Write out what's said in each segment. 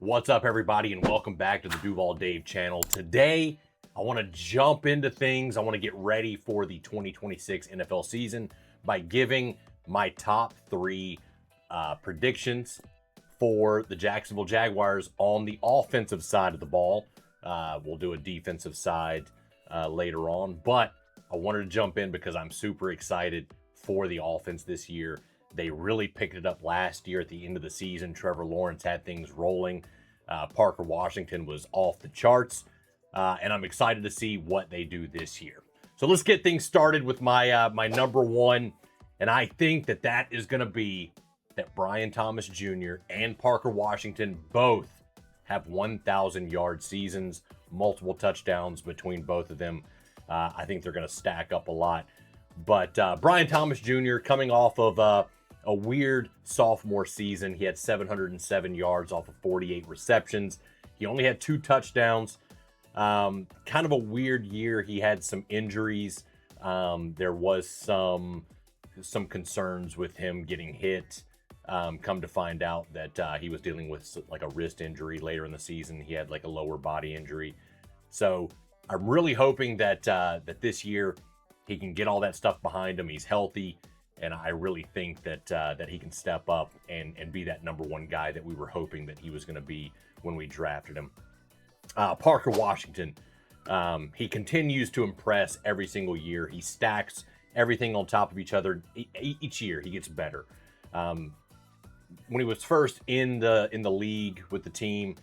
What's up, everybody, and welcome back to the Duval Dave channel. Today, I want to jump into things. I want to get ready for the 2026 NFL season by giving my top three predictions for the Jacksonville Jaguars on the offensive side of the ball. We'll do a defensive side later on, but I wanted to jump in because I'm super excited for the offense this year. They really picked it up last year at the end of the season. Trevor Lawrence had things rolling. Parker Washington was off the charts. And I'm excited to see what they do this year. So let's get things started with my my number one. And I think that is going to be that Brian Thomas Jr. and Parker Washington both have 1,000-yard seasons, multiple touchdowns between both of them. I think they're going to stack up a lot. But Brian Thomas Jr. coming off of a weird sophomore season. He had 707 yards off of 48 receptions. He only had 2 touchdowns. Kind of a weird year. He had some injuries. There was some concerns with him getting hit. Come to find out that he was dealing with like a wrist injury later in the season. He had like a lower body injury. So I'm really hoping that that this year he can get all that stuff behind him. He's healthy. And I really think that that he can step up and be that number one guy that we were hoping that he was going to be when we drafted him. Parker Washington, he continues to impress every single year. He stacks everything on top of each other. Each year he gets better. When he was first in the league with the team,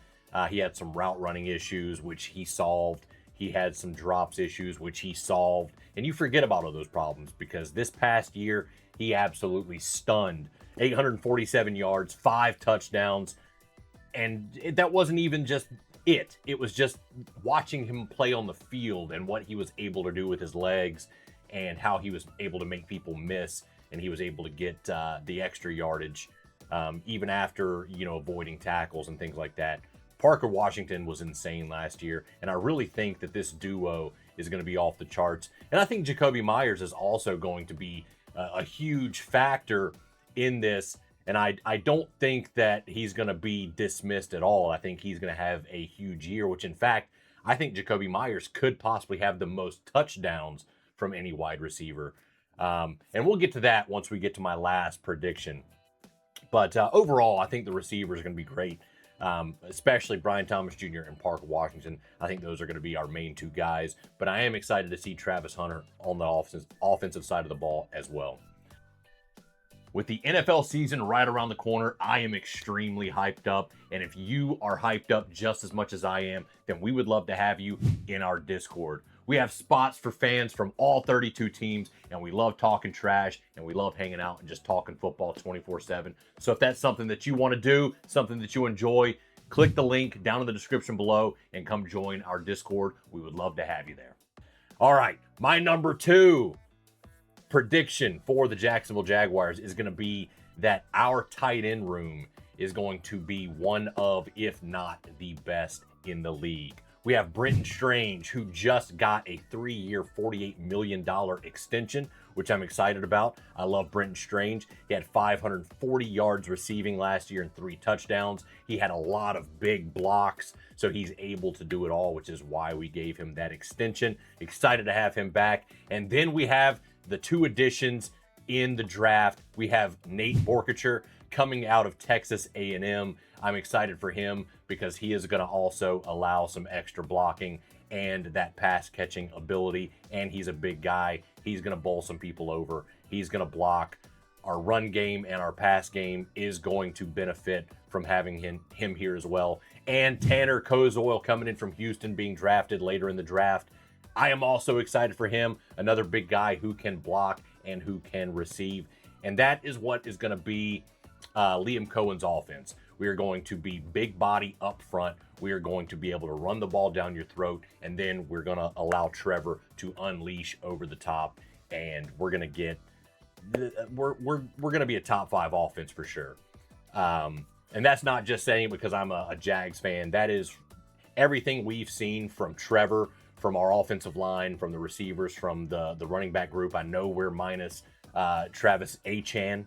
he had some route running issues, which he solved. He had some drops issues, which he solved. And you forget about all those problems because this past year, he absolutely stunned. 847 yards, 5 touchdowns. And that wasn't even just it. It was just watching him play on the field and what he was able to do with his legs and how he was able to make people miss. And he was able to get the extra yardage even after, avoiding tackles and things like that. Parker Washington was insane last year, and I really think that this duo is going to be off the charts. And I think Jakobi Meyers is also going to be a huge factor in this, and I don't think that he's going to be dismissed at all. I think he's going to have a huge year, which in fact, I think Jakobi Meyers could possibly have the most touchdowns from any wide receiver. And we'll get to that once we get to my last prediction. But overall, I think the receivers are going to be great. Especially Brian Thomas Jr. and Parker Washington. I think those are going to be our main 2 guys, but I am excited to see Travis Hunter on the offensive side of the ball as well. With the NFL season right around the corner, I am extremely hyped up, and if you are hyped up just as much as I am, then we would love to have you in our Discord. We have spots for fans from all 32 teams, and we love talking trash, and we love hanging out and just talking football 24/7. So if that's something that you want to do, something that you enjoy, click the link down in the description below and come join our Discord. We would love to have you there. All right, my number 2 prediction for the Jacksonville Jaguars is going to be that our tight end room is going to be one of, if not the best in the league. We have Brenton Strange, who just got a 3-year, $48 million extension, which I'm excited about. I love Brenton Strange. He had 540 yards receiving last year and 3 touchdowns. He had a lot of big blocks, so he's able to do it all, which is why we gave him that extension. Excited to have him back. And then we have the 2 additions in the draft. We have Nate Borkacher coming out of Texas A&M. I'm excited for him because he is going to also allow some extra blocking and that pass catching ability. And he's a big guy. He's going to bowl some people over. He's going to block. Our run game and our pass game is going to benefit from having him here as well. And Tanner Kozoil coming in from Houston, being drafted later in the draft. I am also excited for him. Another big guy who can block and who can receive. And that is what is going to be Liam Cohen's offense. We are going to be big body up front. We are going to be able to run the ball down your throat, and then we're going to allow Trevor to unleash over the top, and we're going to get we're going to be a top 5 offense for sure. And that's not just saying because I'm a Jags fan. That is everything we've seen from Trevor, from our offensive line, from the receivers, from the running back group. I know we're minus Travis Achan.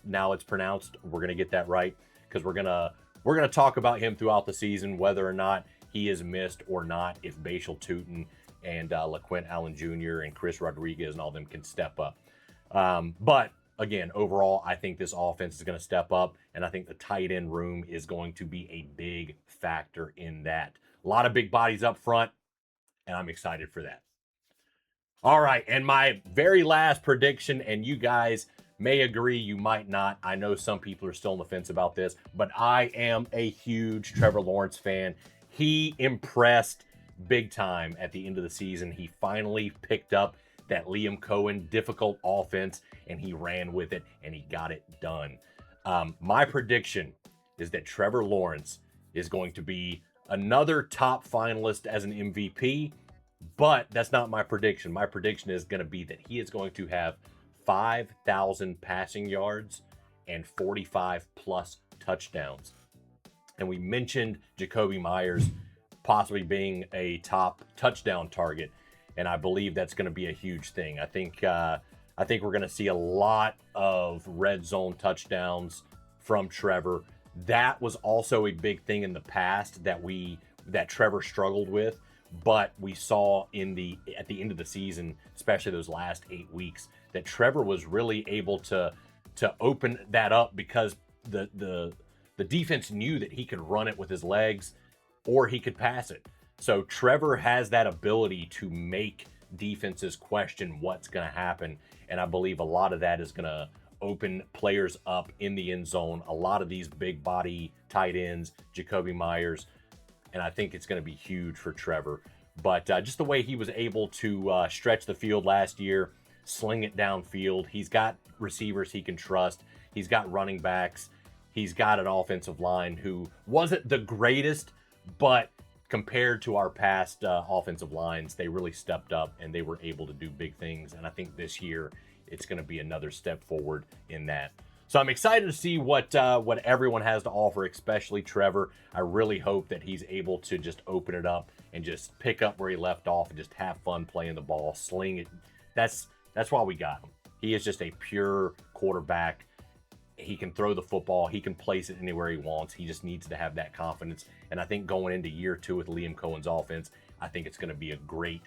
Now it's pronounced. We're going to get that right because we're we're going to talk about him throughout the season, whether or not he is missed or not, if Bashal Tutin and LaQuint Allen Jr. and Chris Rodriguez and all them can step up. But again, overall, I think this offense is going to step up, and I think the tight end room is going to be a big factor in that. A lot of big bodies up front, and I'm excited for that. All right, and my very last prediction, and you guys may agree, you might not. I know some people are still on the fence about this, but I am a huge Trevor Lawrence fan. He impressed big time at the end of the season. He finally picked up that Liam Cohen difficult offense, and he ran with it, and he got it done. My prediction is that Trevor Lawrence is going to be another top finalist as an MVP, but that's not my prediction. My prediction is going to be that he is going to have 5,000 passing yards and 45 plus touchdowns. And we mentioned Jakobi Meyers possibly being a top touchdown target, and I believe that's going to be a huge thing. I think we're going to see a lot of red zone touchdowns from Trevor. That was also a big thing in the past that Trevor struggled with, but we saw at the end of the season, especially those last 8 weeks, that Trevor was really able to open that up because the defense knew that he could run it with his legs or he could pass it. So Trevor has that ability to make defenses question what's going to happen, and I believe a lot of that is going to open players up in the end zone. A lot of these big body tight ends, Jakobi Meyers, and I think it's going to be huge for Trevor. But just the way he was able to stretch the field last year, sling it downfield. He's got receivers he can trust. He's got running backs. He's got an offensive line who wasn't the greatest, but compared to our past offensive lines, they really stepped up and they were able to do big things. And I think this year it's going to be another step forward in that. So I'm excited to see what everyone has to offer, especially Trevor. I really hope that he's able to just open it up and just pick up where he left off and just have fun playing the ball, sling it. That's why we got him. He is just a pure quarterback. He can throw the football. He can place it anywhere he wants. He just needs to have that confidence. And I think going into year 2 with Liam Cohen's offense, I think it's going to be a great,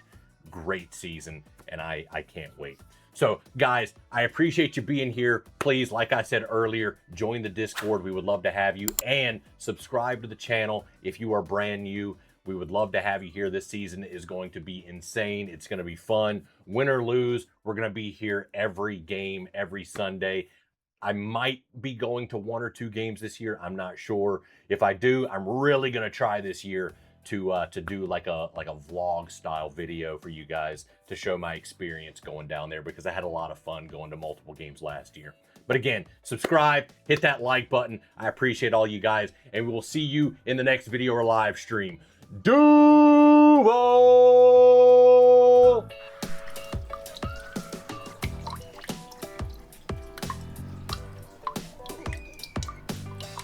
great season, and I can't wait. So, guys, I appreciate you being here. Please, like I said earlier, join the Discord. We would love to have you. And subscribe to the channel if you are brand new. We would love to have you here. This season is going to be insane. It's going to be fun. Win or lose, we're going to be here every game, every Sunday. I might be going to 1 or 2 games this year. I'm not sure. If I do, I'm really going to try this year to do like a vlog style video for you guys to show my experience going down there, because I had a lot of fun going to multiple games last year. But again, subscribe, hit that like button. I appreciate all you guys, and we will see you in the next video or live stream. Duval!